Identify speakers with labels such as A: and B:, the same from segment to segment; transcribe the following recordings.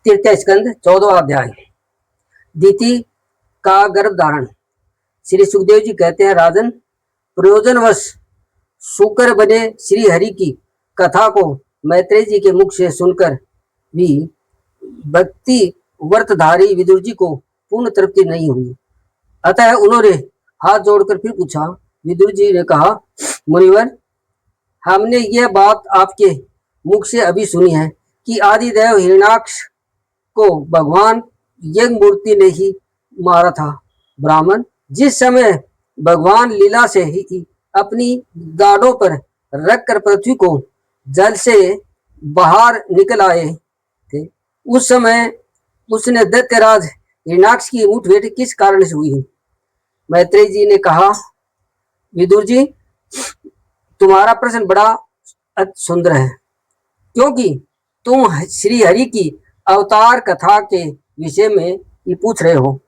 A: तृतीय स्कंद 14वां अध्याय। दीति का गर्भ धारण। श्री सुखदेव जी कहते हैं, राजन, प्रयोजनवश शुकर बने श्री हरि की कथा को मैत्रेय जी के मुख से सुनकर भी भक्ति व्रतधारी विदुर जी को पूर्ण तृप्ति नहीं हुई। अतः उन्होंने हाथ जोड़कर फिर पूछा। विदुर जी ने कहा, मुनिवर, हमने यह बात आपके मुख से अभी सुनी है कि आदिदेव हिरण्याक्ष को भगवान यज्ञमूर्ति ने ही मारा था। ब्राह्मण, जिस समय भगवान लीला से ही अपनी गाड़ों पर रखकर पृथ्वी को जल से बाहर निकल आए थे, उस समय उसने दैत्यराज हिरण्याक्ष की मुठभेड़ किस कारण से हुई? मैत्रेय जी ने कहा, विदुर जी, तुम्हारा प्रश्न बड़ा सुंदर है, क्योंकि तुम श्री हरि की अवतार कथा के विषय में ये पूछ रहे हो,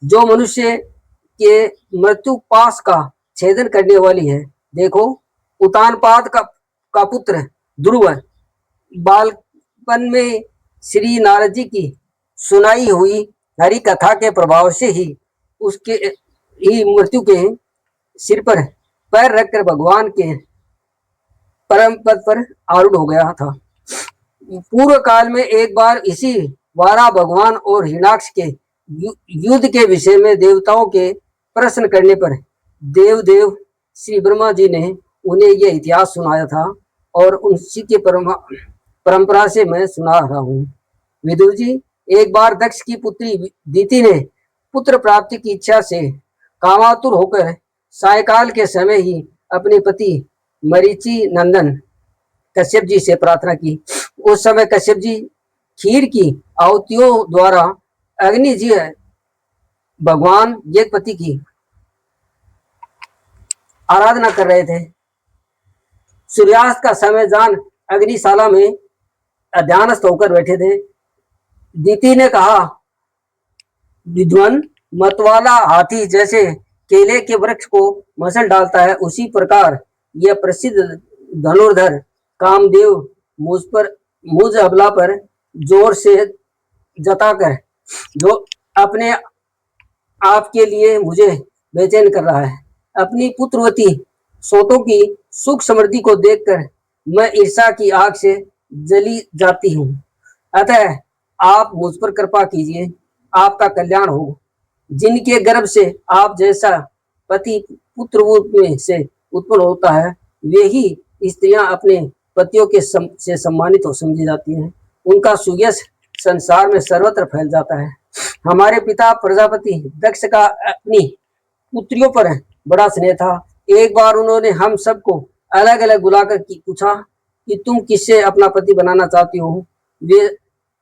A: जो मनुष्य के मृत्यु पास का छेदन करने वाली है। देखो, उतानपाद का पुत्र ध्रुव बालपन में श्री नारद जी की सुनाई हुई हरि कथा के प्रभाव से ही उसके ही मृत्यु के सिर पर पैर रखकर भगवान के परम पद पर आरूढ़ हो गया था। पूर्व काल में एक बार इसी वारा भगवान और हिरण्याक्ष के युद्ध के विषय में देवताओं के प्रश्न करने पर देवदेव श्री ब्रह्मा जी ने उन्हें यह इतिहास सुनाया था और उसी के परंपरा से मैं सुना रहा हूँ। विदुर जी, एक बार दक्ष की पुत्री दीति ने पुत्र प्राप्ति की इच्छा से कामातुर होकर सायकाल के समय ही अपने पति मरीचि नंदन कश्यप जी से प्रार्थना की। उस समय कश्यप जी खीर की आहुतियों द्वारा अग्नि जी भगवान यज्ञपति की आराधना कर रहे थे। सूर्यास्त का समय जान अग्निशाला में ध्यानस्थ होकर बैठे थे। दीति ने कहा, विद्वान, मतवाला हाथी जैसे केले के वृक्ष को मसल डालता है, उसी प्रकार यह प्रसिद्ध धनुर्धर कामदेव मुझ अबला पर जोर से जताकर जो अपने आप के लिए मुझे बेचैन कर रहा है। अपनी पुत्रवती सोतों की सुख समृद्धि को देखकर मैं ईर्ष्या की आग से जली जाती हूँ। अतः आप मुझ पर कृपा कीजिए, आपका कल्याण हो। जिनके गर्भ से आप जैसा पति पुत्र रूप में से उत्पन्न होता है, वे ही स्त्रियां अपने पतियों के से सम्मानित हो समझी जाती हैं। उनका सुयश संसार में सर्वत्र फैल जाता है। हमारे पिता प्रजापति दक्ष का अपनी पुत्रियों पर बड़ा स्नेह था। एक बार उन्होंने हम सबको अलग अलग बुलाकर पूछा कि तुम किससे अपना पति बनाना चाहती हो। वे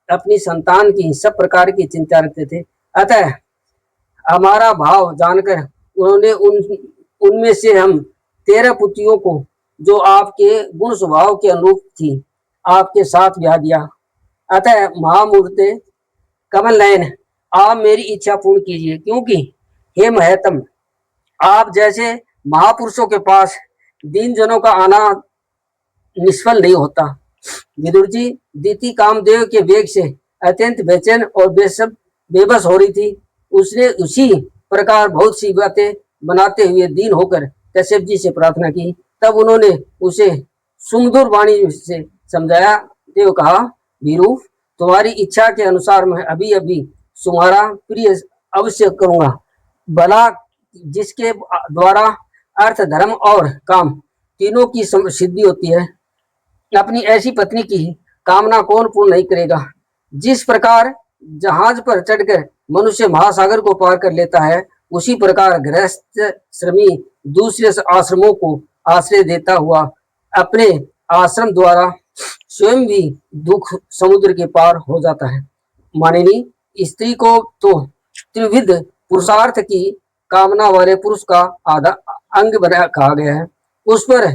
A: अपनी संतान की सब प्रकार की चिंता रखते थे। अतः हमारा भाव जानकर उन्होंने उनमें से हम 13 पुत्रियों को, जो आपके गुण स्वभाव के अनुरूप थी, आपके साथ ब्याह दिया। अतः महामूर्ते कमल नयन, आप मेरी इच्छा पूर्ण कीजिए, क्योंकि हे महतम, आप जैसे महापुरुषों के पास दीन जनों का आना निष्फल नहीं होता। विदुर जी, दीति कामदेव के वेग से अत्यंत बेचैन और बेबस हो रही थी। उसने उसी प्रकार बहुत सी बातें बनाते हुए दीन होकर कश्यप जी से प्रार्थना की। तब उन्होंने उसे सुमधुर वाणी से समझाया। देव कहा, वीरू, तुम्हारी इच्छा के अनुसार मैं अभी अभी तुम्हारा प्रिय अवश्य करूंगा। भला जिसके द्वारा अर्थ, धर्म और काम तीनों की सिद्धि होती है, अपनी ऐसी पत्नी की कामना कौन पूर्ण नहीं करेगा। जिस प्रकार जहाज पर चढ़कर मनुष्य महासागर को पार कर लेता है, उसी प्रकार गृहस्थ श्रमी दूसरे आश्रमों को आश्रय देता हुआ अपने आश्रम द्वारा स्वयं भी दुख समुद्र के पार हो जाता है। मानिनी, स्त्री को तो त्रिविध पुरुषार्थ की कामना वाले पुरुष का आधा अंग बना कहा गया है। उस पर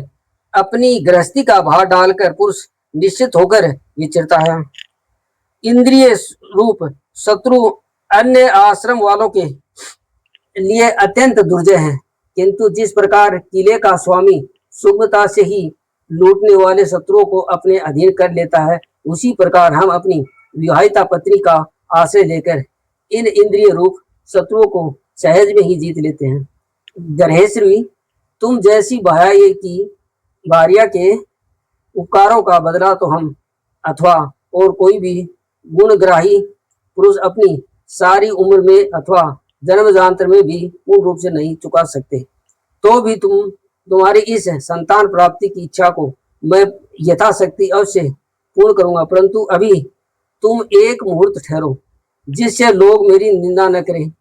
A: अपनी गृहस्थी का भार डालकर पुरुष निश्चित होकर विचरता है। इंद्रिय रूप शत्रु अन्य आश्रम वालों के लिए अत्यंत दुर्जय है, किंतु जिस प्रकार किले का स्वामी सुगमता से ही लूटने वाले शत्रुओं को अपने अधीन कर लेता है, उसी प्रकार हम अपनी विवाहिता पत्नी का आश्रय लेकर इन इंद्रिय रूप शत्रुओं को सहज में ही जीत लेते हैं। ग्रहेश्री, तुम जैसी भार्या के उपकारों का बदला तो हम अथवा और कोई भी गुणग्राही पुरुष अपनी सारी उम्र में अथवा जन्म जन्मांतर में भी पूर्ण रूप से नहीं चुका सकते। तो भी तुम्हारी इस संतान प्राप्ति की इच्छा को मैं यथाशक्ति अवश्य पूर्ण करूंगा, परंतु अभी तुम एक मुहूर्त ठहरो, जिससे लोग मेरी निंदा न करें।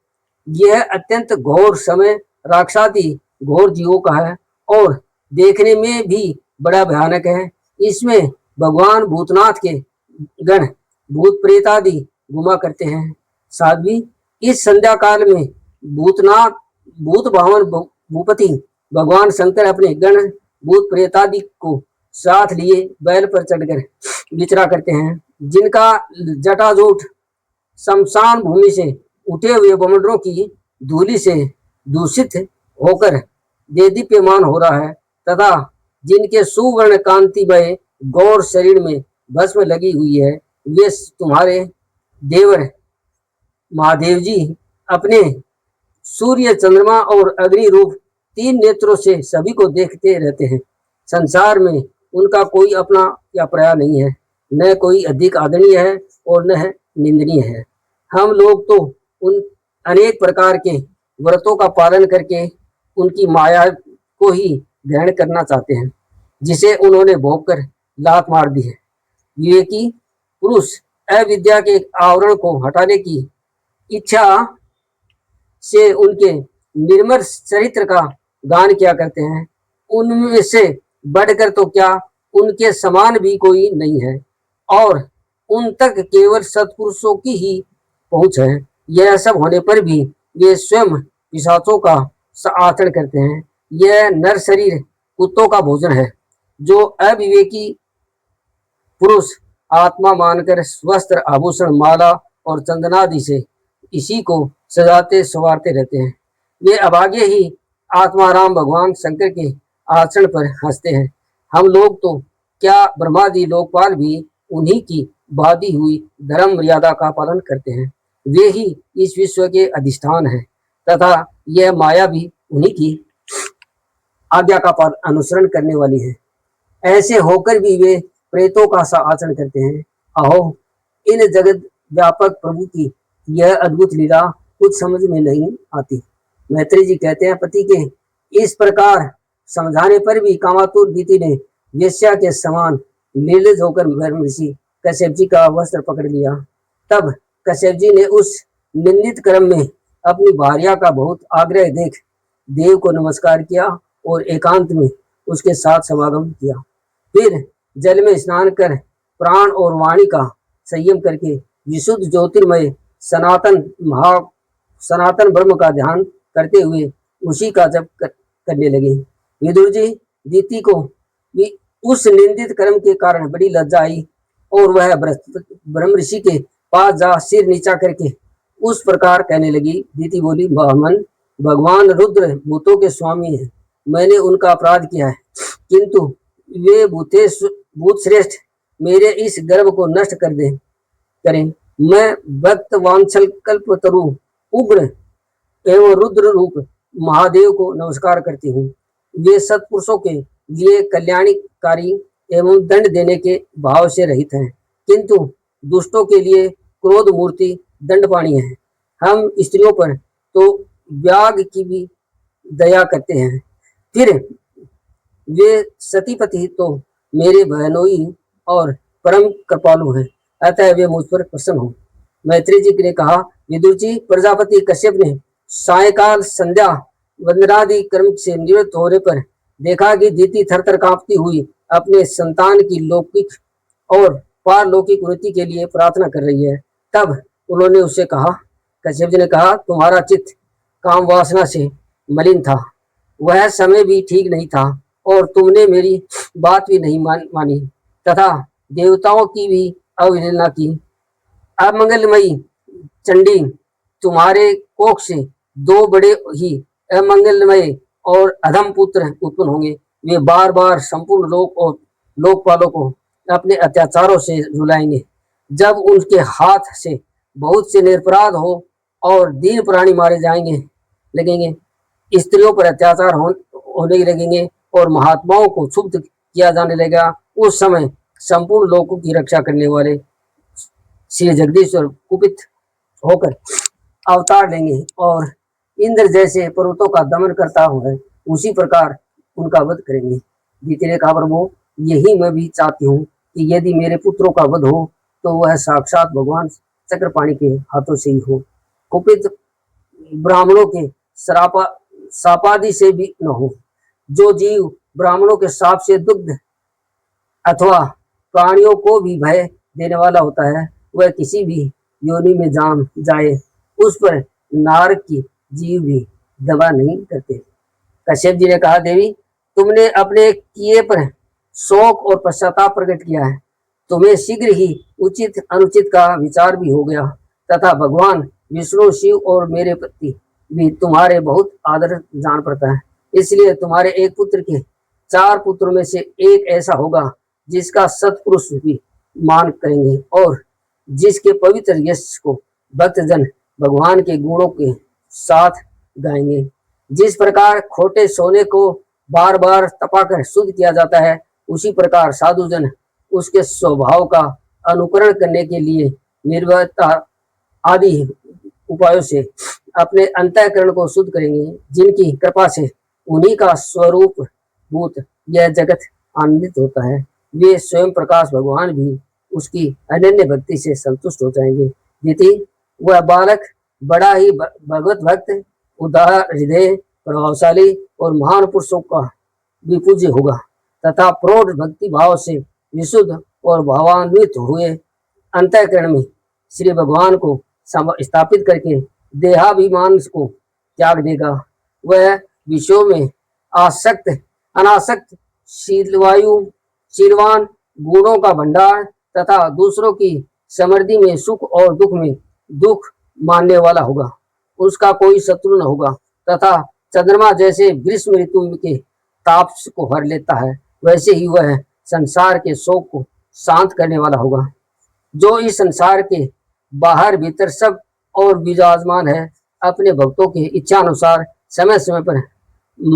A: यह अत्यंत घोर समय राक्षसादि घोर जीवों का है और देखने में भी बड़ा भयानक है। इसमें भगवान भूतनाथ के गण भूत प्रेत आदि घुमा करते हैं। साध्वी, इस संध्या काल में भूत भावन भूपति भगवान शंकर अपने गण भूत प्रेत आदि को साथ लिए बैल पर चढ़कर विचरा करते हैं, जिनका जटाजूट शमशान भूमि से उठे हुए बमंडरों की धूलि से दूषित होकर देदीप्यमान हो रहा है तथा जिनके सुवर्ण कांतिमय गौर शरीर में भस्म लगी हुई है, वे तुम्हारे देवर महादेव जी अपने सूर्य, चंद्रमा और अग्नि रूप 3 नेत्रों से सभी को देखते रहते हैं। संसार में उनका कोई अपना या पराया नहीं है, न कोई अधिक आदरणीय है और न निंदनीय है। हम लोग तो उन अनेक प्रकार के व्रतों का पालन करके उनकी माया को ही ग्रहण करना चाहते हैं, जिसे उन्होंने भोग कर लात मार दी है। विवेकी पुरुष अविद्या के आवरण को हटाने की इच्छा से उनके निर्मल चरित्र का गान किया करते हैं। उनमें से बढ़कर तो क्या उनके समान भी कोई नहीं है और उन तक केवल सत्पुरुषों की ही पहुंच है। यह सब होने पर भी वे स्वयं पिशाचों का आचरण करते हैं। यह नर शरीर कुत्तों का भोजन है, जो अविवेकी पुरुष आत्मा मानकर वस्त्र, आभूषण, माला और चंदनादि से इसी को सजाते संवारते रहते हैं। वे अभागे ही आत्माराम भगवान शंकर के आचरण पर हंसते हैं। हम लोग तो क्या ब्रह्मादि लोकपाल भी उन्हीं की बाधी हुई धर्म मर्यादा का पालन करते हैं। वे ही इस विश्व के अधिष्ठान हैं तथा यह माया भी उन्हीं की आज्ञा का अनुसरण करने वाली है। ऐसे होकर भी वे प्रेतों का सा आचरण करते हैं। अहो, इन जगत व्यापक प्रभु की यह अद्भुत लीला कुछ समझ में नहीं आती। मैत्री जी कहते हैं, पति के इस प्रकार समझाने पर भी कामातुर दीति ने वेश्या के समान निर्लज होकर ऋषि कश्यप जी का वस्त्र पकड़ लिया। तब कश्यप जी ने उस निंदित कर्म में अपनी भार्या का बहुत आग्रह देख देव को नमस्कार किया और एकांत में उसके साथ समागम किया। फिर जल में स्नान कर प्राण और वाणी का संयम करके विशुद्ध ज्योतिर्मय सनातन ब्रह्म का ध्यान करते हुए उसी का जप करने लगे। विदुर जी, दीति को भी उस निंदित कर्म के कारण बड़ी लज्जा आई और वह ब्रह्म ऋषि के पास जा सिर नीचा करके उस प्रकार कहने लगी। दीति बोली, ब्राह्मण, भगवान रुद्र भूतों के स्वामी हैं। मैंने उनका अपराध किया है, किंतु वे भूत श्रेष्ठ मेरे इस गर्व को नष्ट करें। मैं भक्त वांछल कल्प तरु उग्र एवं रुद्र रूप महादेव को नमस्कार करती हूँ। वे सत्पुरुषों के लिए कल्याणकारी एवं दंड देने के भाव से रहित हैं, किंतु दुष्टों के लिए क्रोध मूर्ति दंडपाणी है। हम स्त्रियों पर तो व्याग की भी दया करते हैं, फिर वे सतीपति तो मेरे बहनोई और परम कृपालु हैं, अतः वे मुझ पर प्रसन्न हो। मैत्री जी ने कहा, विदुर जी, प्रजापति कश्यप ने सायकाल संध्या वंदनादि कर्म से निवृत्त होने पर देखा कि दीति थरथर कांपती हुई अपने संतान की लौकिक और पारलौकिक उन्नति के लिए प्रार्थना कर रही है। तब उन्होंने उससे कहा, कश्यप जी ने कहा, तुम्हारा चित्त काम वासना से मलिन था, वह समय भी ठीक नहीं था और तुमने मेरी बात भी नहीं मानी तथा देवताओं की भी अवहेलना की। अमंगलमयी चंडी, तुम्हारे कोख से 2 बड़े ही अमंगलमय और अधम पुत्र उत्पन्न होंगे। वे बार बार संपूर्ण लोक और लोकपालों को अपने अत्याचारों से रुलाएंगे। जब उनके हाथ से बहुत से निरपराध हो और दीन प्राणी मारे जाएंगे लगेंगे, स्त्रियों पर अत्याचार होने लगेंगे और महात्माओं को क्षुब्ध किया जाने लगेगा, उस समय संपूर्ण लोगों की रक्षा करने वाले श्री जगदीश्वर कुपित होकर अवतार लेंगे और इंद्र जैसे पर्वतों का दमन करता हुआ उसी प्रकार उनका वध करेंगे। दीति ने कहा, प्रभु यही मैं भी चाहती हूँ कि यदि मेरे पुत्रों का वध हो तो वह साक्षात भगवान चक्रपाणि के हाथों से ही हो, कुपित ब्राह्मणों के सापादि से भी न हो। जो जीव ब्राह्मणों के साप से दुग्ध अथवा प्राणियों को भी भय देने वाला होता है, वह किसी भी योनि में जान जाए उस पर नारक की जीव भी दबा नहीं करते। कश्यप जी ने कहा, देवी तुमने अपने किए पर शोक और पश्चाताप प्रकट किया है, तुम्हें शीघ्र ही उचित अनुचित का विचार भी हो गया तथा भगवान विष्णु शिव और मेरे प्रति भी तुम्हारे बहुत आदर जान पड़ता है, इसलिए तुम्हारे एक पुत्र के 4 पुत्रों में से एक ऐसा होगा जिसका सत्पुरुष भी मान करेंगे और जिसके पवित्र यश को भक्तजन भगवान के गुणों के साथ गाएंगे। जिस प्रकार खोटे सोने को बार बार तपाकर शुद्ध किया जाता है, उसी प्रकार साधुजन उसके स्वभाव का अनुकरण करने के लिए निर्भरता आदि उपायों से अपने अंतःकरण को शुद्ध करेंगे, जिनकी कृपा से उन्हीं का स्वरूप भूत यह जगत आनंदित होता है। वे स्वयं प्रकाश भगवान भी उसकी अनन्य भक्ति से संतुष्ट हो जाएंगे। यदि वह बालक बड़ा ही भगवत भक्त, उदार हृदय, प्रभावशाली और महान पुरुषों का भी पूज्य होगा तथा प्रौढ़ भक्ति भाव से विशुद्ध और भावान्वित हुए अंतःकरण में श्री भगवान को स्थापित करके देहाभिमान को त्याग देगा। वह विषयों में आसक्त अनासक्त शीलवान गुणों का भंडार तथा दूसरों की समृद्धि में सुख और दुख में दुख मानने वाला होगा। उसका कोई शत्रु न होगा तथा चंद्रमा जैसे ग्रीष्म ऋतु के ताप को हर लेता है, वैसे ही वह संसार के शोक को शांत करने वाला होगा। जो इस संसार के बाहर भीतर सब और विराजमान है, अपने भक्तों के इच्छा अनुसार समय समय पर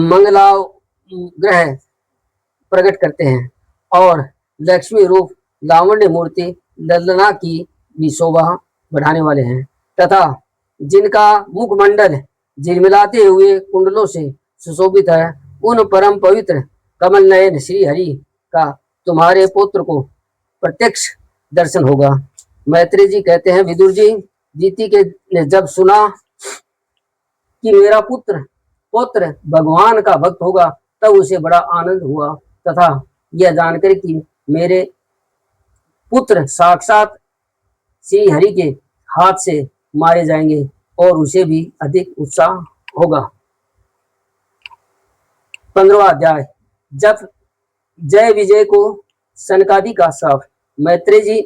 A: मंगलाग्रह प्रकट करते हैं और लक्ष्मी रूप लावण्य मूर्ति ललना की भी शोभा बढ़ाने वाले हैं तथा जिनका मुखमंडल झिलमिलाते हुए कुंडलों से सुशोभित है, उन परम पवित्र कमल नयन श्री हरि का तुम्हारे पुत्र को प्रत्यक्ष दर्शन होगा। मैत्री जी कहते हैं, विदुर जी, जीती के ने जब सुना कि मेरा पुत्र भगवान का भक्त होगा, तब उसे बड़ा आनंद हुआ तथा यह जानकर कि मेरे पुत्र साक्षात श्री हरि के हाथ से मारे जाएंगे और उसे भी अधिक उत्साह होगा। 15वां अध्याय। जब जय विजय को सनकादि का श्राप। मैत्रेय जी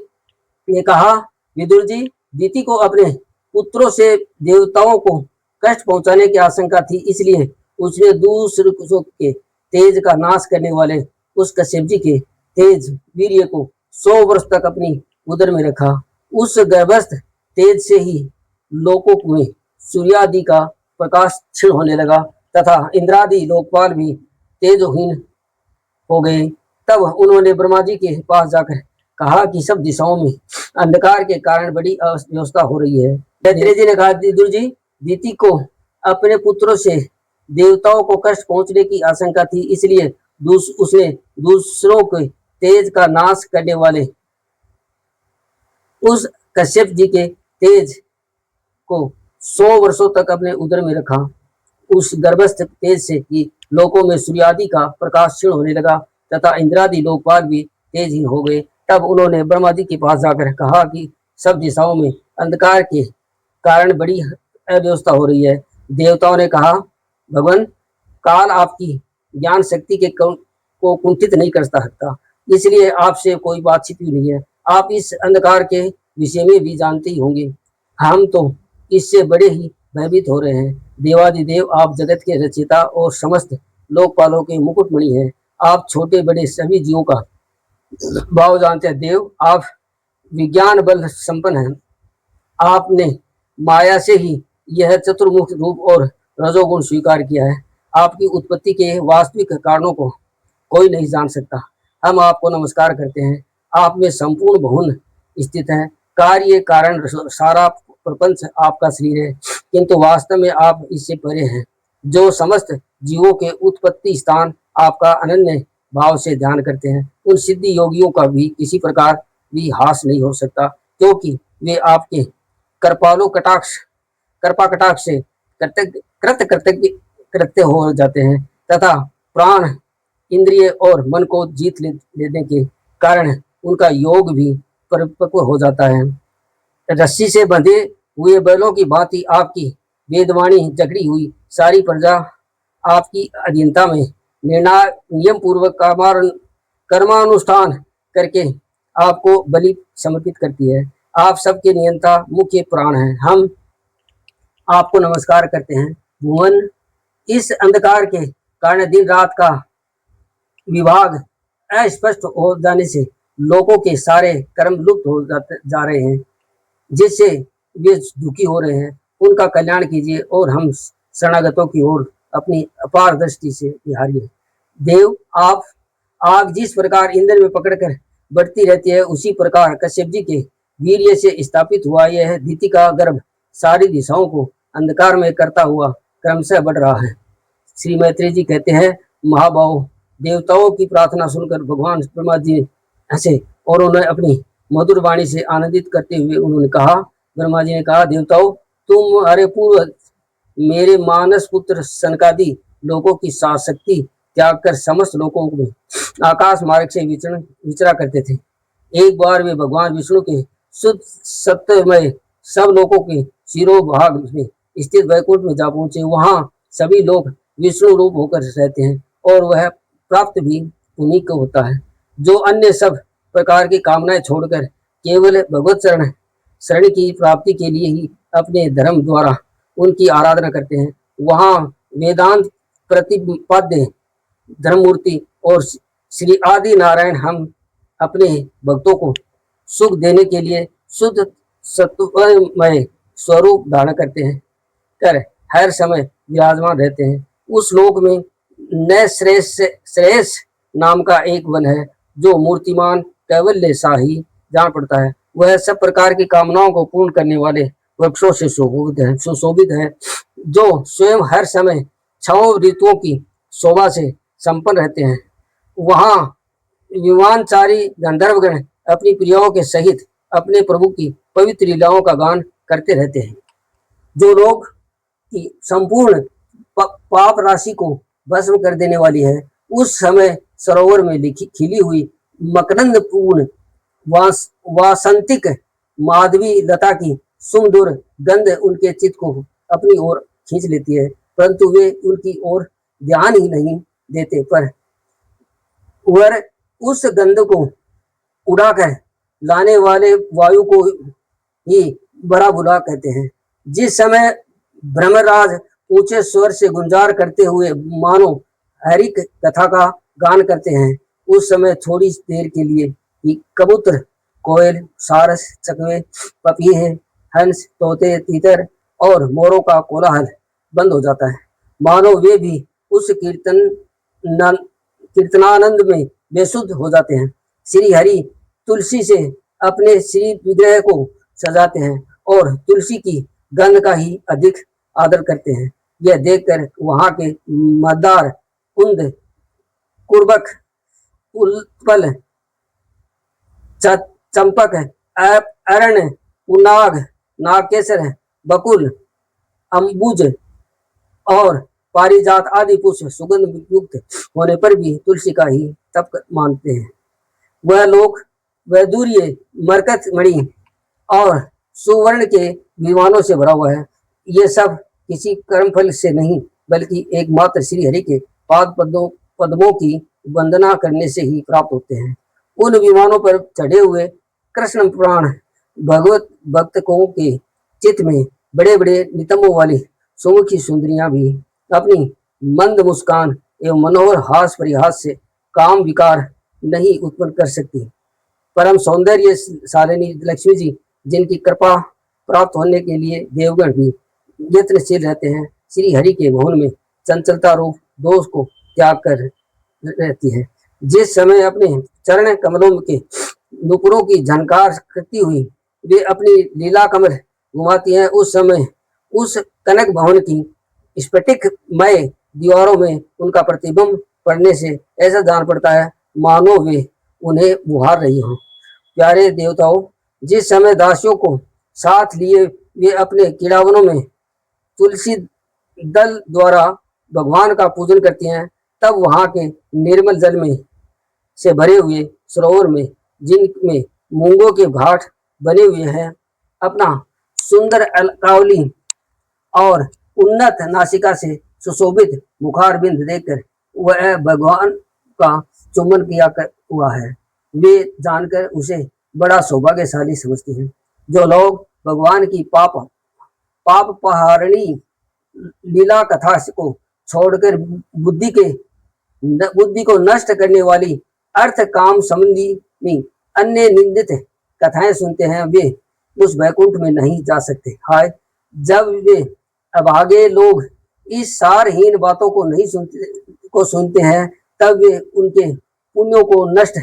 A: ने कहा, विदुर जी, दीति को अपने पुत्रों से देवताओं को कष्ट पहुंचाने की आशंका थी, इसलिए उसने दूसरों के तेज का नाश करने वाले उस कश्यप जी के तेज वीर्य को 100 वर्ष तक अपनी उदर में रखा। उस गर्भस्थ तेज से ही लोकों में सूर्यादि का प्रकाश क्षीण होने लगा तथा इंद्रादि लोकपाल भी तेजहीन हो गए। तब उन्होंने ब्रह्मा जी के पास जाकर कहा कि सब दिशाओं में अंधकार के कारण बड़ी अव्यवस्था हो रही है। मैत्रेय जी ने कहा, विदुर जी, दीति को अपने पुत्रों से देवताओं को कष्ट पहुंचने की आशंका थी, इसलिए उसने दूसरों के तेज का नाश करने वाले उस कश्यप जी के तेज को 100 वर्षों तक अपने उदर में रखा। उस गर्भस्थ तेज से ही लोकों में सूर्यादि का प्रकाश क्षीण होने लगा तथा इंद्रादि लोकपाल भी तेजहीन हो गए। तब उन्होंने ब्रह्मा जी के पास जाकर कहा कि सब दिशाओं में अंधकार के कारण बड़ी अव्यवस्था हो रही है। देवताओं ने कहा, भगवान, काल आपकी ज्ञान शक्ति के को कुंठित नहीं कर सकता, इसलिए आपसे कोई बातचीत भी नहीं है। आप इस अंधकार के विषय में भी जानते ही होंगे। हम तो इससे बड़े ही भयभीत हो रहे हैं। देवादिदेव, आप जगत के रचयिता और समस्त लोकपालों के मुकुटमणि हैं। आप छोटे बड़े सभी जीवों का भाव जानते हैं। देव, आप विज्ञान बल संपन्न है। आपने माया से ही यह चतुर्मुख रूप और रजोगुण स्वीकार किया है। आपकी उत्पत्ति के वास्तविक कारणों को कोई नहीं जान सकता। हम आपको नमस्कार करते हैं। आप में संपूर्ण बहुन स्थित है। कार्य कारण सारा प्रपंच आपका शरीर है, किंतु वास्तव में आप इससे परे हैं। जो समस्त जीवों के उत्पत्ति स्थान आपका अनन्य भाव से ध्यान करते हैं, उन सिद्धि योगियों का भी किसी प्रकार भी हास नहीं हो सकता, क्योंकि वे आपके कृपालु कटाक्ष कृपा कटाक्ष से कृत्य हो जाते हैं तथा प्राण, इंद्रिय और मन को जीत लेने के कारण उनका योग भी परिपक्व हो जाता है। रस्सी से बंधे हुए बैलों की भांति आपकी वेदवाणी जकड़ी हुई सारी प्रजा आपकी अधीनता में निर्णय नियम पूर्वक कर्मानुष्ठान करके आपको बलि समर्पित करती है। आप सबके नियंता मुख्य प्राण हैं। हम आपको नमस्कार करते हैं। भुवन इस अंधकार के कारण दिन रात का विभाग अस्पष्ट हो जाने से लोगों के सारे कर्म लुप्त हो जा रहे हैं, जिससे वे दुखी हो रहे हैं। उनका कल्याण कीजिए और हम शरणागतों की ओर अपनी अपार दृष्टि से निहारिए। देव, आप आग जिस प्रकार ईंधन में पकड़कर बढ़ती रहती है, उसी प्रकार कश्यप जी के वीर्य से स्थापित हुआ यह दीति का गर्भ सारी दिशाओं को अंधकार में करता हुआ क्रमशः बढ़ रहा है। श्री मैत्री जी कहते हैं, महाभाव, देवताओं की प्रार्थना सुनकर भगवान ब्रह्मा जी हंसे और उन्हें अपनी मधुर वाणी से आनंदित करते हुए उन्होंने कहा, ब्रह्मा जी ने कहा, देवताओं, तुम अरे पूर्व मेरे मानस पुत्र सनकादि लोगों की शक्ति त्याग कर समस्त लोगों में आकाश मार्ग से विचरा करते थे। एक बार वे भगवान विष्णु के शुद्ध सत्यमय सब लोगों के शिरोभाग में स्थित वैकुंठ में जा पहुंचे। वहां सभी लोग विष्णु रूप होकर रहते हैं और वह प्राप्त भी उन्हीं को होता है, जो अन्य सब प्रकार की कामनाएं छोड़कर केवल भगवत शरण की प्राप्ति के लिए ही अपने धर्म द्वारा उनकी आराधना करते हैं। वहां वेदांत प्रतिपाद्य धर्ममूर्ति और श्री आदि नारायण हम अपने भक्तों को सुख देने के लिए शुद्ध सत्वमय स्वरूप धारण करते हैं कर हर समय विराजमान रहते हैं। उस लोक में न श्रेयस नाम का एक वन है, जो मूर्तिमान कैवल्य सा ही जान पड़ता है। वह सब प्रकार की कामनाओं को पूर्ण करने वाले वृक्षों से सुशोभित है, जो स्वयं हर समय 6 ऋतुओं की शोभा से संपन्न रहते हैं। वहां विमानचारी गंधर्वगण अपनी प्रियाओं के सहित अपने प्रभु की पवित्र लीलाओं का गान करते रहते हैं। जो लोग की संपूर्ण पाप राशि को भस्म कर देने वाली है, उस समय सरोवर में खिली हुई मकरंद पूर्ण वासंतिक माधवी लता की सुमधुर गंध उनके चित्त को अपनी ओर खींच लेती है, परंतु वे उनकी ओर ध्यान ही नहीं देते, पर वह उस गंध को उड़ाकर लाने वाले वायु को ही बड़ा बुला कहते हैं। जिस समय ब्रह्मराज ऊंचे स्वर से गुंजार करते हुए मानो हरि कथा का गान करते हैं, उस समय थोड़ी देर के लिए ही कबूतर, कोयल, सारस, चकवे, पपीहे, हंस, तोते, तीतर और मोरों का कोलाहल बंद हो जाता है, मानो वे भी उस कीर्तनानंद में बेसुध हो जाते हैं। श्री हरि तुलसी से अपने श्री विग्रह को सजाते हैं और तुलसी की गंध का ही अधिक आदर करते हैं। यह देखकर वहां के मदार, कुंद, कुर्बक, उत्पल, चंपक, अरण, उनाग, नागकेसर, बकुल, अंबुज और पारिजात आदि पुष्प सुगंध युक्त होने पर भी तुलसी का ही तप मानते हैं। वह लोग वैदूर्य, मरकत मणि और सुवर्ण के विमानों से भरा हुआ है। ये सब किसी कर्मफल से नहीं, बल्कि एकमात्र श्री हरि के पाद पद्मों की वंदना करने से ही प्राप्त होते हैं। उन विमानों पर चढ़े हुए कृष्ण प्राण भगवत भक्तों के चित्त में बड़े बड़े नितंबों वाली सुमुखी सुंदरियां भी अपनी मंद मुस्कान एवं मनोहर हास परिहास से काम विकार नहीं उत्पन्न कर सकती, परम सौंदर्यशालिनी लक्ष्मी जी, जिनकी कृपा प्राप्त होने के लिए देवगण भी यत्नशील रहते हैं, श्री हरि के भवन में चंचलता रूप दोष को त्याग कर रहती है। जिस समय अपने चरण कमलों के नुपुरों की झनकार करती हुई वे अपनी लीला कमल घुमाती हैं, उस समय उस कनक भवन की स्फटिकमय दीवारों में उनका प्रतिबिंब पड़ने से ऐसा जान पड़ता है मानो वे उन्हें बुहार रही हों। प्यारे देवताओं, जिस समय दासियों को साथ लिए वे अपने कीड़ावनों में तुलसी दल द्वारा भगवान का पूजन करती हैं, तब वहां के निर्मल जल में से भरे हुए सरोवर में, जिनमें मूंगों के घाट बने हुए हैं, अपना सुंदर अलकावली और उन्नत नासिका से सुशोभित मुखार बिंद देखकर वह भगवान का चुंबन किया हुआ है, वे जानकर उसे बड़ा सौभाग्यशाली समझते हैं। जो लोग भगवान की पाप पहारणी लीला कथा को छोड़कर बुद्धि को नष्ट करने वाली अर्थ काम संबंधी अन्य निंदित कथाएं सुनते हैं, वे उस वैकुंठ में नहीं जा सकते। हाय, जब वे अभागे लोग इस सारहीन बातों को सुनते हैं, तब वे उनके पुण्यों को नष्ट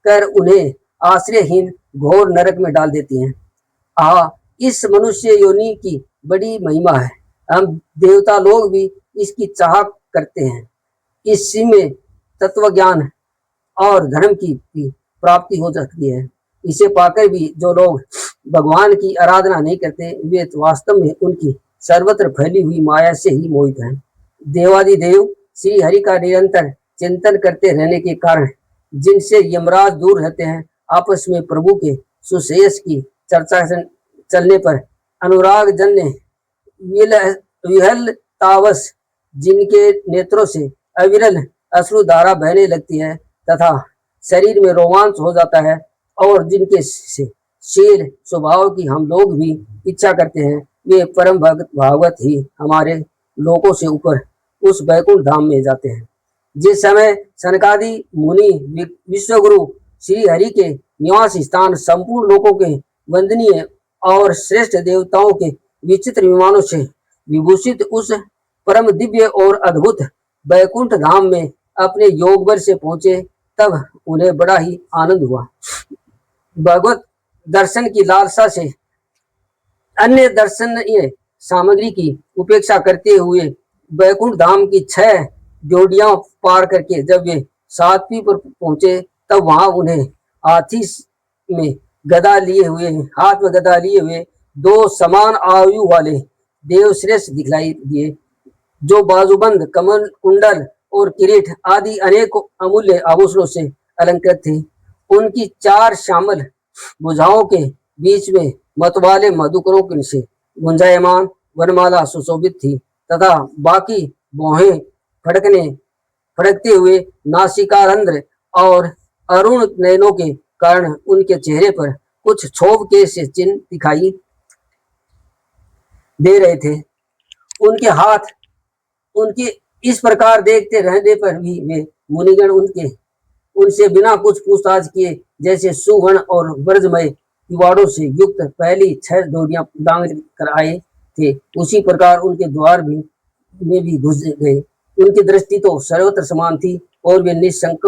A: कर उन्हें आश्रयहीन घोर नरक में डाल देती हैं। इस मनुष्य योनि की बड़ी महिमा है, हम देवता लोग भी इसकी चाह करते हैं। इसी में तत्व ज्ञान और धर्म की भी प्राप्ति हो सकती है। इसे पाकर भी जो लोग भगवान की आराधना नहीं करते, वे वास्तव में उनकी सर्वत्र फैली हुई माया से ही मोहित हैं। देवादिदेव श्री हरि का निरंतर चिंतन करते रहने के कारण जिनसे यमराज दूर रहते हैं, आपस में प्रभु के सुश्रेयस की चर्चा चलने पर अनुराग जन्य विहलतावश जिनके नेत्रों से अविरल अश्रुधारा बहने लगती है तथा शरीर में रोमांच हो जाता है, और जिनके शील स्वभाव की हम लोग भी इच्छा करते हैं, वे परम भागवत ही हमारे लोकों से ऊपर उस वैकुंठ धाम में जाते हैं। जिस समय सनकादि मुनि विश्वगुरु श्री हरि के निवास स्थान संपूर्ण लोकों के वंदनीय और श्रेष्ठ देवताओं के विचित्र विमानों से विभूषित उस परम दिव्य और अद्भुत वैकुंठ धाम में अपने योग बल से पहुंचे, तब उन्हें बड़ा ही आनंद हुआ। भगवत दर्शन की लालसा से अन्य दर्शनीय सामग्री की उपेक्षा करते हुए वैकुंठ धाम की 6 जोड़ियां पार करके जब वे सातवीं पर पहुंचे, तब वहां उन्हें हाथ में गदा लिए हुए 2 समान आयु वाले देवश्रेष्ठ दिखलाई दिए, जो बाजूबंद, कमल कुंडल और किरीट आदि अनेक अमूल्य आभूषणों से अलंकृत थे। उनकी 4 श्यामल भुजाओं के बीच में मतवाले मधुकरों से गुंजायमान वनमाला सुशोभित थी तथा बाकी भौहें फड़कते हुए नासिकारंध्र और अरुण नयनों के कारण उनके चेहरे पर कुछ क्षोभ के से चिन्ह दिखाई दे रहे थे। उनके हाथ उनके इस प्रकार देखते रहने पर भी वे मुनिगण उनसे बिना कुछ पूछताछ किए जैसे सुवर्ण और ब्रजमय किवाड़ों से युक्त पहली 6 डोरियां दांग कर आए थे, उसी प्रकार उनके द्वार में भी घुस गए। उनकी दृष्टि तो सर्वत्र समान थी और वे निशंक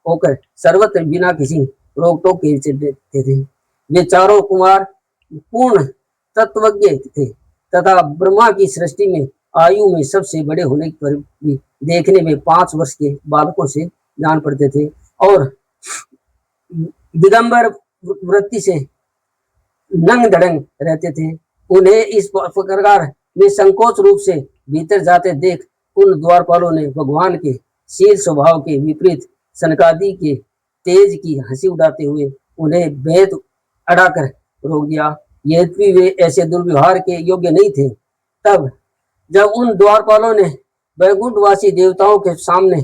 A: होकर सर्वत्र बिना किसी रोक टोक के चलते थे। वे चारों कुमार पूर्ण तत्वज्ञ थे तथा ब्रह्मा की सृष्टि में आयु में सबसे बड़े होने पर भी देखने में 5 वर्ष के बालकों से जान पड़ते थे और दिगंबर वृत्ति से नंग धड़ंग रहते थे। उन्हें इस प्रकार निसंकोच रूप से भीतर जाते देख उन द्वारपालों ने भगवान के शील स्वभाव के विपरीत सनकादि के तेज की हंसी उड़ाते हुए उन्हें भेद अड़ाकर रोक दिया। यद्यपि वे ऐसे दुर्व्यवहार के योग्य नहीं थे। तब जब उन द्वारपालों ने वैकुंठवासी देवताओं के सामने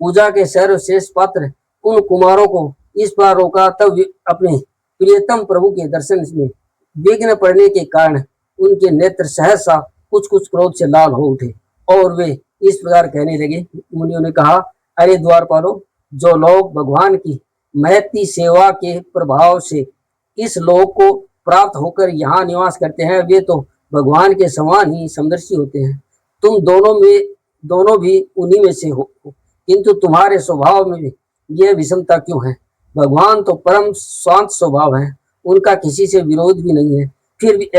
A: पूजा के सर्वश्रेष्ठ पात्र उन कुमारों को इस बार रोका, तब वे अपने प्रियतम प्रभु के दर्शन में विघ्न पड़ने के कारण उनके नेत्र सहसा कुछ क्रोध से लाल हो उठे और वे इस प्रकार कहने लगे। मुनियों ने कहा, अरे द्वारपालों, जो लोग भगवान की महती सेवा के प्रभाव से इस लोक को प्राप्त होकर यहाँ निवास करते हैं, वे तो भगवान के समान ही समदर्शी होते हैं। तुम दोनों भी उन्हीं में से हो, किंतु तुम्हारे स्वभाव में यह विषमता क्यों है? भगवान तो परम शांत स्वभाव है, उनका किसी से विरोध भी नहीं है। फिर भी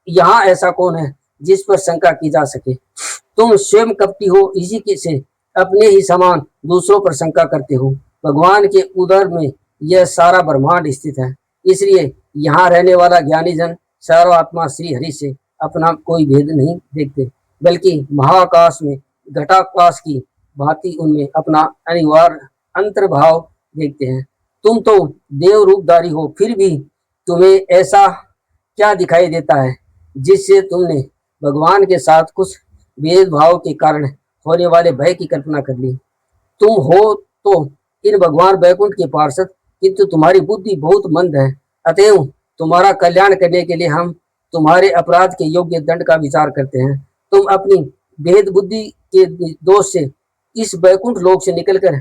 A: यहाँ ऐसा कौन है जिस पर शंका की जा सके? तुम स्वयं कपटी हो, इसी के से अपने ही समान दूसरों पर शंका करते हो। भगवान के उदर में यह सारा ब्रह्मांड स्थित है, इसलिए यहाँ रहने वाला ज्ञानी जन सर्वात्मा श्री हरि से अपना कोई भेद नहीं देखते, बल्कि महाकाश में घटाकाश की भांति उनमें अपना अनिवार्य अंतर्भाव देखते हैं। तुम तो देव रूपधारी हो, फिर भी तुम्हें ऐसा क्या दिखाई देता है जिससे तुमने भगवान के साथ कुछ भेदभाव के कारण होने वाले भय की कल्पना कर ली? तुम हो तो इन भगवान वैकुंठ के पार्षद, किंतु तुम्हारी बुद्धि बहुत मंद है। अतएव तुम्हारा कल्याण करने के लिए हम तुम्हारे अपराध के योग्य दंड का विचार करते हैं। तुम अपनी भेद बुद्धि के दोष से इस वैकुंठ लोक से निकलकर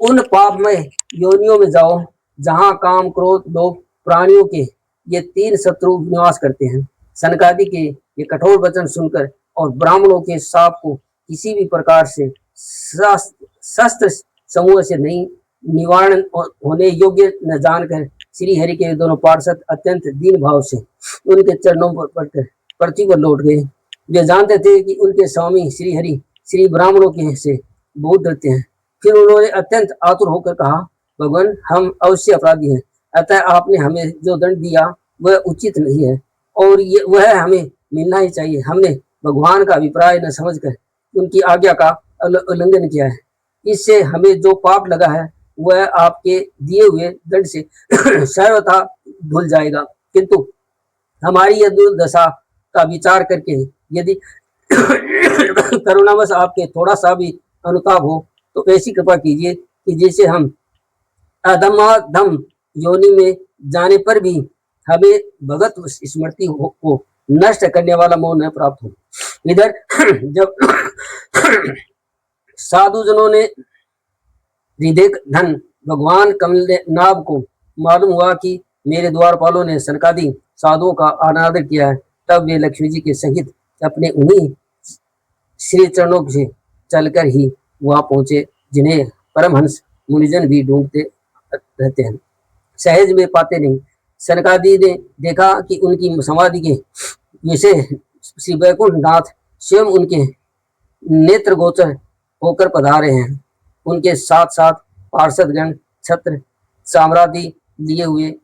A: उन पापमय योनियों में जाओ जहाँ काम, क्रोध, लोभ प्राणियों के ये तीन शत्रु निवास करते हैं। सनकादि के ये कठोर वचन सुनकर और ब्राह्मणों के शाप को किसी भी प्रकार से शस्त्र समूह से नहीं निवारण होने योग्य न जानकर श्री हरि के दोनों पार्षद अत्यंत दीन भाव से उनके चरणों पर पड़कर पृथ्वी पर लौट गए। वे जानते थे कि उनके स्वामी श्री हरि श्री ब्राह्मणों के से बहुत डरते हैं। फिर उन्होंने अत्यंत आतुर होकर कहा, भगवान, हम अवश्य अपराधी हैं, अतः आपने हमें जो दंड दिया वह उचित नहीं है और ये वह हमें मिलना ही चाहिए। हमने भगवान का अभिप्राय न समझकर उनकी आज्ञा का उल्लंघन किया है, इससे हमें जो पाप लगा है वह आपके दिए हुए दंड से सर्वथा धुल जाएगा। किंतु हमारी यह दुर्दशा का विचार करके यदि करुणावश आपके थोड़ा सा भी अनुताप हो तो ऐसी कृपा कीजिए कि जिससे हम अधमाधम योनि में जाने पर भी हमें भगत स्मृति को नष्ट करने वाला मोह न प्राप्त हो। इधर जब साधुजनों ने हृदय धन भगवान कमलनाभ को मालूम हुआ कि मेरे द्वारपालों ने सनकादि साधुओं का अनादर किया है, तब वे लक्ष्मी जी के सहित अपने उन्हीं श्री चरणों से चलकर ही वहां पहुंचे जिन्हें परमहंस मुनिजन भी ढूंढते रहते हैं, सहज में पाते नहीं। सनकादि ने देखा कि उनकी समाधि के विषय श्री वैकुंठ नाथ स्वयं उनके नेत्र गोचर होकर पधारे हैं। उनके साथ साथ पार्षदगण छत्र साम्राज्य लिए हुए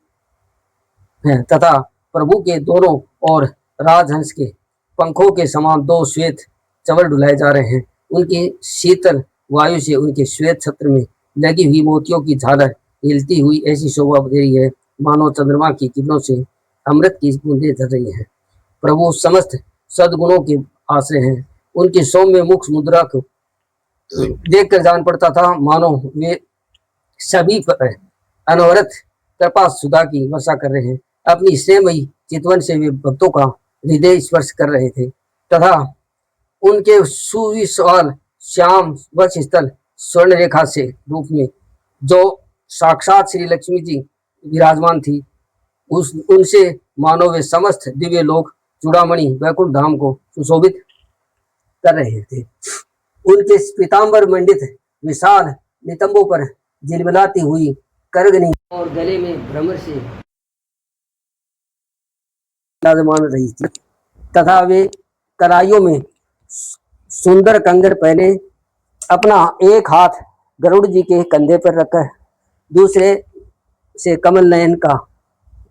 A: हैं तथा प्रभु के दोनों और राजहंस के पंखों के समान दो श्वेत चवल डुलाए जा रहे हैं। उनकी शीतल वायु से उनके श्वेत छत्र में लगी हुई मोतियों की झालर हिलती हुई ऐसी शोभा दे रही है मानो चंद्रमा की किरणों से अमृत की बूंदें झर रही हैं। प्रभु समस्त सद्गुणों के आश्रय हैं। उनके सौम्य मुख मुद्रा को देखकर जान पड़ता था मानो वे सभी पर अनवरत कृपा सुधा की वर्षा कर रहे हैं। अपनी स्नेहमयी चितवन से वे भक्तों का हृदय स्पर्श कर रहे थे तथा उनके सुविशाल श्याम वक्ष स्थल स्वर्ण रेखा से रूप में जो साक्षात श्री लक्ष्मी जी विराजमान थी उनसे मानो वे समस्त दिव्य लोक चूड़ामणि वैकुंठ धाम को सुशोभित कर रहे थे। उनके पीताम्बर मंडित विशाल नितंबों पर झिलमिलाती हुई करगनी और गले में भ्रमर से विराजमान रही थी तथा वे कलाइयों में सुंदर कंगन पहने अपना एक हाथ गरुड़ जी के कंधे पर रखकर दूसरे से कमल नयन का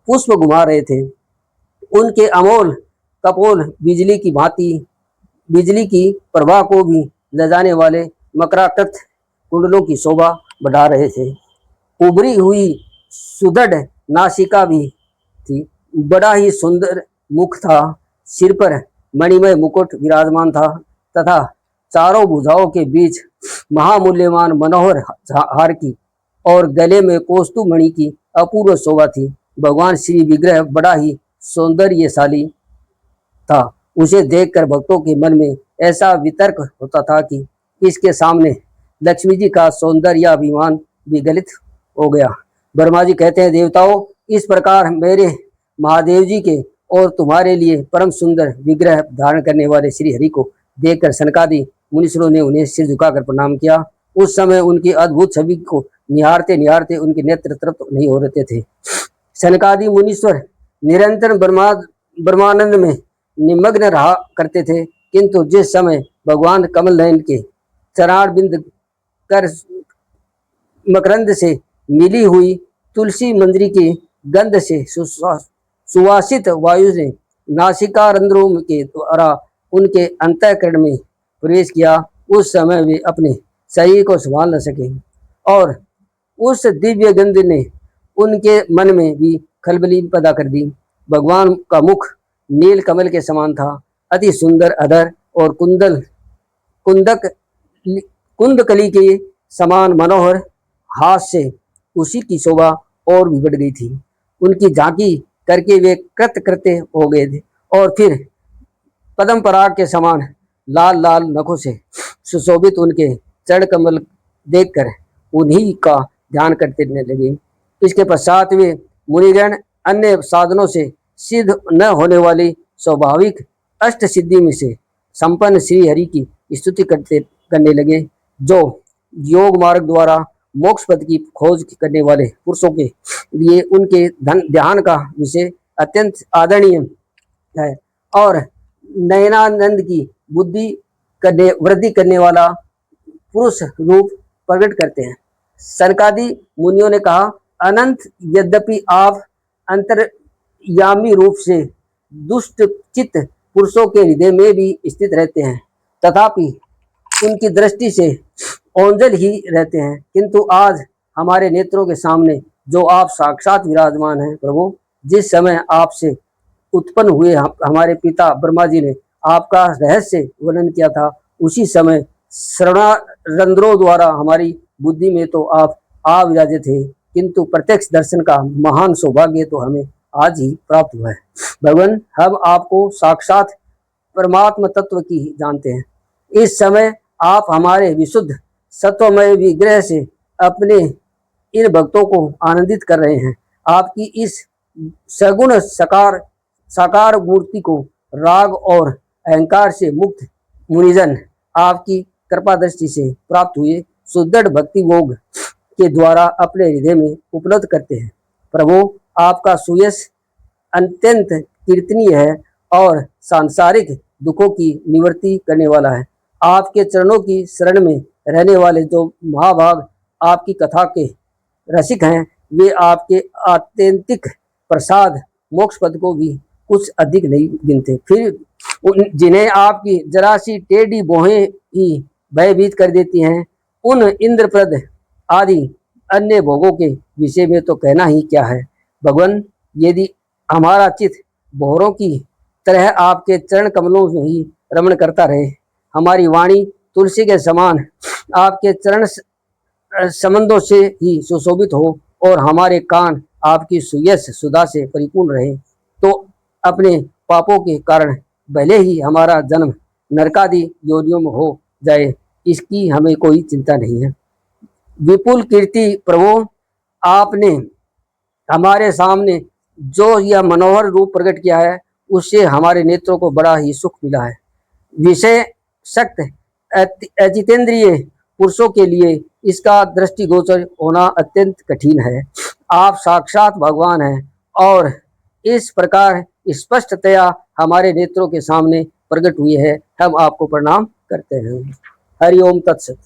A: पुष्प घुमा रहे थे। उनके अमोल कपोल बिजली की प्रभा को भी ले जाने वाले मकराकृत कुंडलों की शोभा बढ़ा रहे थे। उभरी हुई सुदृढ़ नासिका भी थी, बड़ा ही सुंदर मुख था, सिर पर मणिमय मुकुट विराजमान था तथा चारों भुजाओं के बीच महामूल्यवान मनोहर हार की और गले में कौस्तुभमणि की अपूर्व शोभा थी। भगवान श्री विग्रह बड़ा ही सौंदर्यशाली था। उसे देखकर भक्तों के मन में ऐसा वितर्क होता था कि इसके सामने लक्ष्मी जी का सौंदर्याभिमान विगलित हो गया। ब्रह्मा जी कहते हैं, देवताओं, इस प्रकार मेरे महादेव जी के और तुम्हारे लिए परम सुंदर विग्रह धारण करने वाले श्री हरि को देखकर सनकादि मुनीश्वरों ने उन्हें सिर झुकाकर प्रणाम किया। उस समय उनकी अद्भुत छवि को निहारते निहारते उनके नेत्र तृप्त नहीं हो रहे थे। सनकादि मुनीश्वर निरंतर ब्रह्मानंद में निमग्न रहा करते थे, किंतु जिस समय भगवान कमल नयन के चरण बिंद कर मकरंद से मिली हुई तुलसी मंजरी की गंध से सुवासित वायु ने नासिका रंध्रों के द्वारा उनके अंतःकरण में प्रवेश किया, उस समय वे अपने शरीर को संभाल न सके और उस दिव्य गंध ने उनके मन में भी खलबली पैदा कर दी। भगवान का मुख नील कमल के समान था, अति सुंदर अधर और कुंदकली के समान मनोहर हाथ से उसी की शोभा और भी बढ़ गई थी। उनकी झांकी करके वे कृत्य हो गए थे और फिर पद्म पराग के समान लाल लाल नखों से सुशोभित उनके चरण कमल देखकर उन्हीं का ध्यान करते रहने लगे। इसके पश्चात वे मुनिगण अन्य साधनों से सिद्ध न होने वाली स्वाभाविक अष्ट सिद्धि में से संपन्न श्री हरि की स्तुति करने लगे, जो योग मार्ग द्वारा मोक्ष पद की खोज करने वाले पुरुषों के लिए उनके ध्यान का विषय अत्यंत आदरणीय है और नयनानंद की बुद्धि वृद्धि करने वाला पुरुष रूप प्रकट करते हैं। सनकादि मुनियों ने कहा, अनंत यद्यपि आप अंतर्यामी रूप से दुष्ट चित्त पुरुषों के हृदय में भी स्थित रहते हैं, तथापि उनकी दृष्टि से ओंझल ही रहते हैं, किंतु आज हमारे नेत्रों के सामने जो आप साक्षात विराजमान हैं प्रभु, जिस समय आपसे उत्पन्न हुए हमारे पिता ब्रह्मा जी ने आपका रहस्य वर्णन किया था, उसी समय श्रवणारंध्रों द्वारा हमारी बुद्धि में तो आप आ विराजे थे, किंतु प्रत्यक्ष दर्शन का महान सौभाग्य तो हमें आज ही प्राप्त हुआ है। भगवान, हम आपको साक्षात परमात्मा तत्व की जानते हैं। इस समय आप हमारे विशुद्ध सत्वमय विग्रह से अपने इन भक्तों को आनंदित कर रहे हैं। आपकी इस सगुण साकार मूर्ति को राग और अहंकार से मुक्त मुनिजन आपकी कृपा दृष्टि से प्राप्त हुए सुदृढ़ भक्ति भोग के द्वारा अपने हृदय में उपलब्ध करते हैं। प्रभु, आपका सुयश अत्यंत कीर्तनीय है और सांसारिक दुखों की निवृत्ति करने वाला है। आपके चरणों की शरण में रहने वाले जो महाभाग आपकी कथा के रसिक हैं, वे आपके आत्यंतिक प्रसाद मोक्ष पद को भी कुछ अधिक नहीं गिनते। फिर जिन्हें आपकी जरा सी टेढ़ी भौहें ही भयभीत कर देती हैं, उन इंद्रप्रद आदि अन्य भोगों के विषय में तो कहना ही क्या है। भगवान, यदि हमारा चित्त भौरों की तरह आपके चरण कमलों में ही रमण करता रहे, हमारी वाणी तुलसी के समान आपके चरण संबंधों से ही सुशोभित हो और हमारे कान आपकी सुयश सुधा से परिपूर्ण रहे, तो अपने पापों के कारण भले ही हमारा जन्म नरकादि योनियों में हो जाए, इसकी हमें कोई चिंता नहीं है। विपुल कीर्ति प्रभु, आपने हमारे सामने जो यह मनोहर रूप प्रकट किया है, उससे हमारे नेत्रों को बड़ा ही सुख मिला है। विषय शक्त अजितेंद्रिय पुरुषों के लिए इसका दृष्टिगोचर होना अत्यंत कठिन है। आप साक्षात भगवान हैं और इस प्रकार स्पष्टतया हमारे नेत्रों के सामने प्रकट हुए हैं। हम आपको प्रणाम करते हैं। हरि ओम तत्सत।